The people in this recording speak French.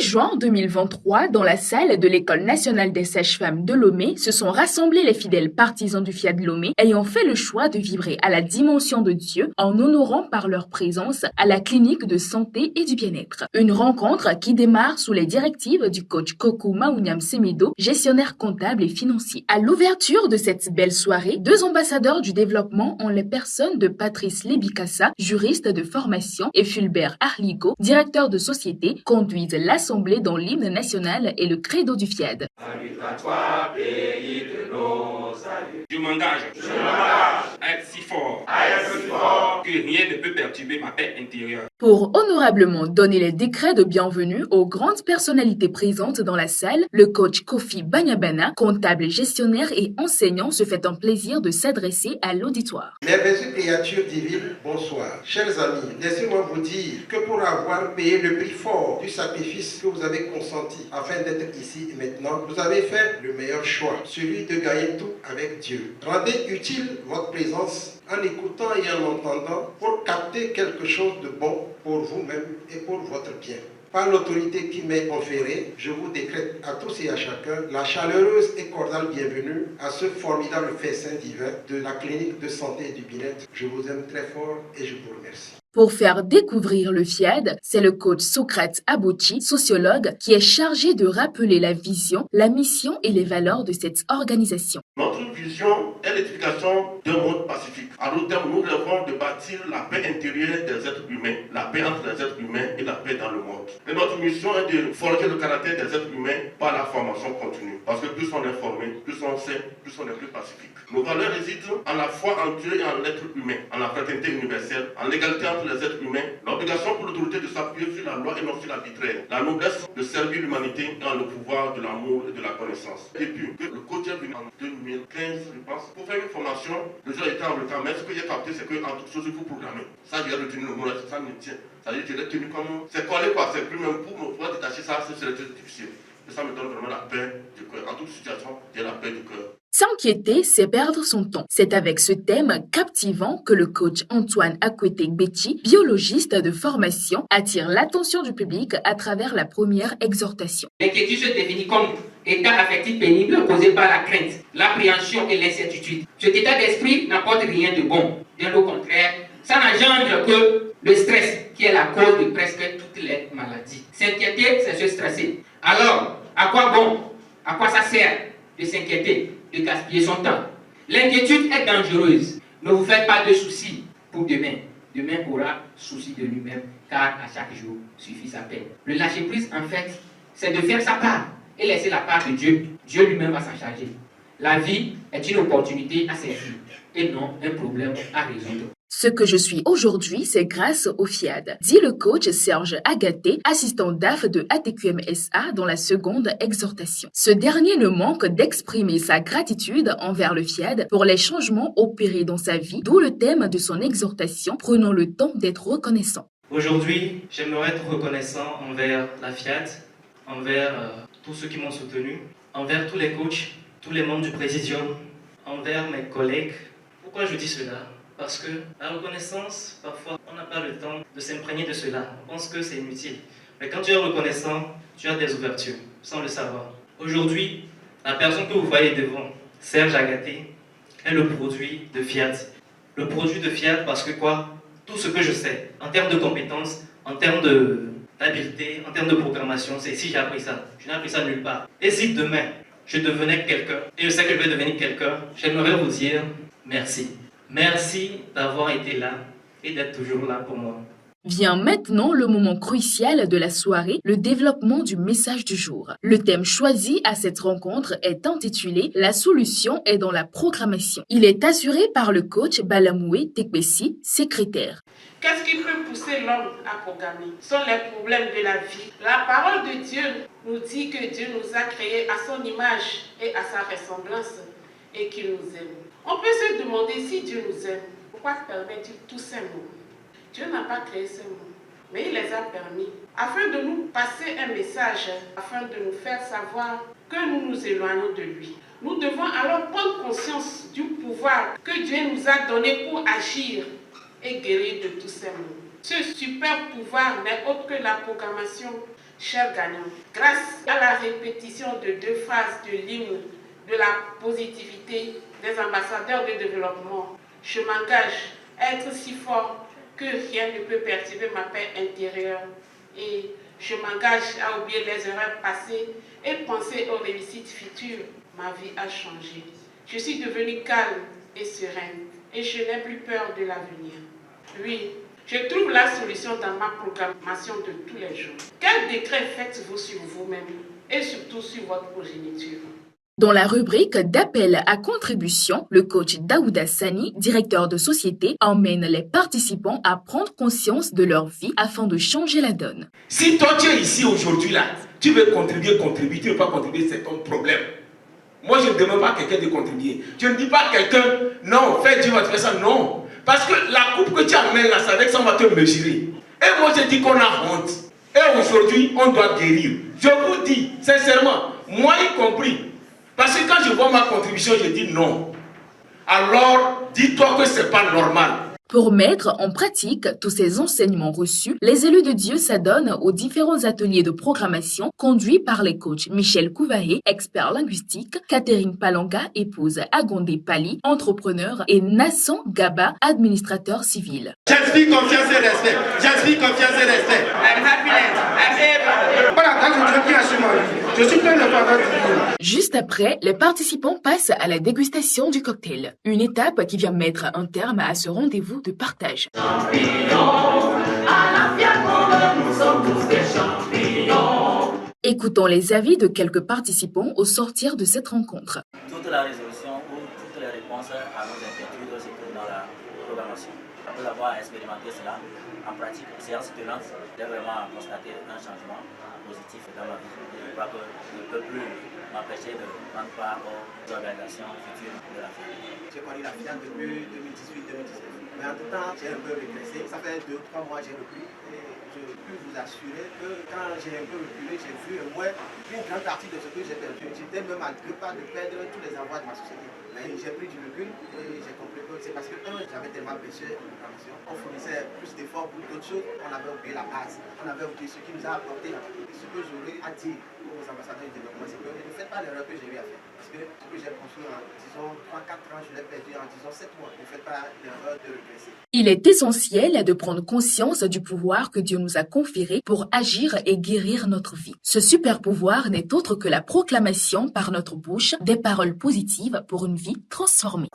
Juin 2023, dans la salle de l'École nationale des sages-femmes de Lomé, se sont rassemblés les fidèles partisans du FIAD Lomé ayant fait le choix de vibrer à la dimension de Dieu en honorant par leur présence à la clinique de santé et du bien-être. Une rencontre qui démarre sous les directives du coach Kokou Maounyam Semedo, gestionnaire comptable et financier. À l'ouverture de cette belle soirée, deux ambassadeurs du développement en les personnes de Patrice Lebikassa, juriste de formation, et Fulbert Arligo, directeur de société, conduisent l'Assemblée dans l'hymne national et le credo du FIAD. Salut à toi, pays de nos aïeux. Je m'engage à être si fort, que rien ne peut perturber ma paix intérieure. Pour honorablement donner les décrets de bienvenue aux grandes personnalités présentes dans la salle, le coach Kofi Banyabana, comptable, gestionnaire et enseignant, se fait un plaisir de s'adresser à l'auditoire. Merveilleuse créature divine, bonsoir. Chers amis, laissez-moi vous dire que pour avoir payé le prix fort du sacrifice que vous avez consenti afin d'être ici et maintenant, vous avez fait le meilleur choix, celui de gagner tout avec Dieu. Rendez utile votre présence en écoutant et en entendant pour capter quelque chose de bon pour vous-même et pour votre bien. Par l'autorité qui m'est conférée, je vous décrète à tous et à chacun la chaleureuse et cordiale bienvenue à ce formidable festin divin de la clinique de santé et du bien-être. Je vous aime très fort et je vous remercie. Pour faire découvrir le FIAD, c'est le coach Socrate Abouchi, sociologue, qui est chargé de rappeler la vision, la mission et les valeurs de cette organisation. Notre vision est l'édification d'un monde pacifique. À long terme, nous rêvons de bâtir la paix intérieure des êtres humains, la paix entre les êtres humains et la paix dans le monde. Et notre mission est de forger le caractère des êtres humains par la formation continue. Parce que plus on est formé, plus on sait, plus on est plus pacifique. Nos valeurs résident en la foi en Dieu et en l'être humain, en la fraternité universelle, en l'égalité entre les êtres humains, l'obligation pour l'autorité de s'appuyer sur la loi et non sur l'arbitraire, la noblesse de servir l'humanité et en le pouvoir de l'amour et de la connaissance. Et puis, que le coach est venu en 2015, je pense, pour faire une formation, le jour était en retard, mais ce que j'ai capté, c'est qu'en toute chose, il faut programmer. Ça, j'ai retenu le mot, ça me tient. Ça veut dire que je l'ai tenu comme... C'est collé quoi, c'est plus même pour me pouvoir détacher ça, c'est très difficile. Et ça me donne vraiment la paix du cœur. En toute situation, j'ai la paix du cœur. S'inquiéter, c'est perdre son temps. C'est avec ce thème captivant que le coach Antoine Akwete-Bechi, biologiste de formation, attire l'attention du public à travers la première exhortation. L'inquiétude se définit comme état affectif pénible causé par la crainte, l'appréhension et l'incertitude. Cet état d'esprit n'apporte rien de bon. Bien au contraire, ça n'engendre que le stress, qui est la cause de presque toutes les maladies. S'inquiéter, c'est se stresser. Alors, à quoi bon? À quoi ça sert de s'inquiéter, de gaspiller son temps? L'inquiétude est dangereuse. Ne vous faites pas de soucis pour demain. Demain aura souci de lui-même, car à chaque jour suffit sa peine. Le lâcher-prise, en fait, c'est de faire sa part et laisser la part de Dieu. Dieu lui-même va s'en charger. La vie est une opportunité à saisir et non un problème à résoudre. Ce que je suis aujourd'hui, c'est grâce au FIAD, dit le coach Serge Agaté, assistant DAF de ATQM-SA dans la seconde exhortation. Ce dernier ne manque d'exprimer sa gratitude envers le FIAD pour les changements opérés dans sa vie, d'où le thème de son exhortation, prenons le temps d'être reconnaissant. Aujourd'hui, j'aimerais être reconnaissant envers la FIAD, envers tous ceux qui m'ont soutenu, envers tous les coachs, tous les membres du Présidium, envers mes collègues. Pourquoi je dis cela ? Parce que la reconnaissance, parfois, on n'a pas le temps de s'imprégner de cela. On pense que c'est inutile. Mais quand tu es reconnaissant, tu as des ouvertures, sans le savoir. Aujourd'hui, la personne que vous voyez devant, Serge Agaté, est le produit de FIAD. Le produit de FIAD parce que quoi? Tout ce que je sais, en termes de compétences, en termes d'habileté, en termes de programmation, c'est ici que j'ai appris ça. Je n'ai appris ça nulle part. Et si demain, je devenais quelqu'un, et je sais que je vais devenir quelqu'un, j'aimerais vous dire merci. Merci d'avoir été là et d'être toujours là pour moi. Vient maintenant le moment crucial de la soirée, le développement du message du jour. Le thème choisi à cette rencontre est intitulé « La solution est dans la programmation ». Il est assuré par le coach Balamoué Tekbessi, secrétaire. Qu'est-ce qui peut pousser l'homme à programmer? Ce sont les problèmes de la vie. La parole de Dieu nous dit que Dieu nous a créés à son image et à sa ressemblance et qu'il nous aime. On peut se demander si Dieu nous aime, pourquoi permet-il tous ces mots? Dieu n'a pas créé ces mots, mais il les a permis afin de nous passer un message, afin de nous faire savoir que nous nous éloignons de lui. Nous devons alors prendre conscience du pouvoir que Dieu nous a donné pour agir et guérir de tous ces maux. Ce super pouvoir n'est autre que la programmation, cher gagnant. Grâce à la répétition de 2 phrases de l'hymne de la positivité des ambassadeurs de développement, je m'engage à être si fort que rien ne peut perturber ma paix intérieure. Et je m'engage à oublier les erreurs passées et penser aux réussites futures. Ma vie a changé. Je suis devenue calme et sereine et je n'ai plus peur de l'avenir. Oui, je trouve la solution dans ma programmation de tous les jours. Quel décret faites-vous sur vous-même et surtout sur votre progéniture? Dans la rubrique d'appel à contribution, le coach Daouda Sani, directeur de société, emmène les participants à prendre conscience de leur vie afin de changer la donne. Si toi tu es ici aujourd'hui là, tu veux contribuer, tu ne veux pas contribuer, c'est ton problème. Moi je ne demande pas à quelqu'un de contribuer. Je ne dis pas à quelqu'un, non, fais Dieu va te faire ça, non. Parce que la coupe que tu amènes là, c'est avec ça on va te mesurer. Et moi je dis qu'on a honte. Et aujourd'hui, on doit guérir. Je vous dis, sincèrement, moi y compris, parce que quand je vois ma contribution, je dis non. Alors, dis-toi que ce n'est pas normal. Pour mettre en pratique tous ces enseignements reçus, les élus de Dieu s'adonnent aux différents ateliers de programmation conduits par les coachs Michel Kouvaé, expert linguistique, Catherine Palanga, épouse Agondé Pali, entrepreneur, et Nassan Gaba, administrateur civil. J'inspire confiance et respect. J'inspire confiance et respect. Voilà, quand je dis à ce moment, je suis plein de faveur divine. Juste après, les participants passent à la dégustation du cocktail. Une étape qui vient mettre un terme à ce rendez-vous de partage. Écoutons les avis de quelques participants au sortir de cette rencontre. Toute la résolution ou toutes les réponses à nos inquiétudes se trouvent dans la programmation. Après avoir expérimenté cela en pratique, séance tenante, j'ai vraiment constaté un changement positif dans ma vie. Je crois que je ne peux plus m'empêcher de prendre part aux organisations futures de la famille. J'ai connu la FIAT depuis 2018-2019. Mais en tout temps, j'ai un peu régressé. Ça fait 2-3 mois que j'ai repris. Et je peux vous assurer que quand j'ai un peu reculé, j'ai vu une grande partie de ce que j'ai perdu. J'étais même à 2 pas de perdre tous les avoirs de ma société. Mais j'ai pris du recul et j'ai compris que c'est parce que j'avais tellement pêché en programmation. On fournissait plus d'efforts pour d'autres choses. On avait oublié la base. On avait oublié ce qui nous a apporté. Ce que j'aurais à dire aux ambassadeurs du développement, c'est que ne faites pas l'erreur que j'ai eu à faire. Parce que ce que j'ai construit en, disons, 3-4 ans, je l'ai perdu en, disons, 7 mois. Ne faites pas l'erreur de regresser. Il est essentiel de prendre conscience du pouvoir que Dieu nous a conféré pour agir et guérir notre vie. Ce super pouvoir n'est autre que la proclamation par notre bouche des paroles positives pour une vie transformée.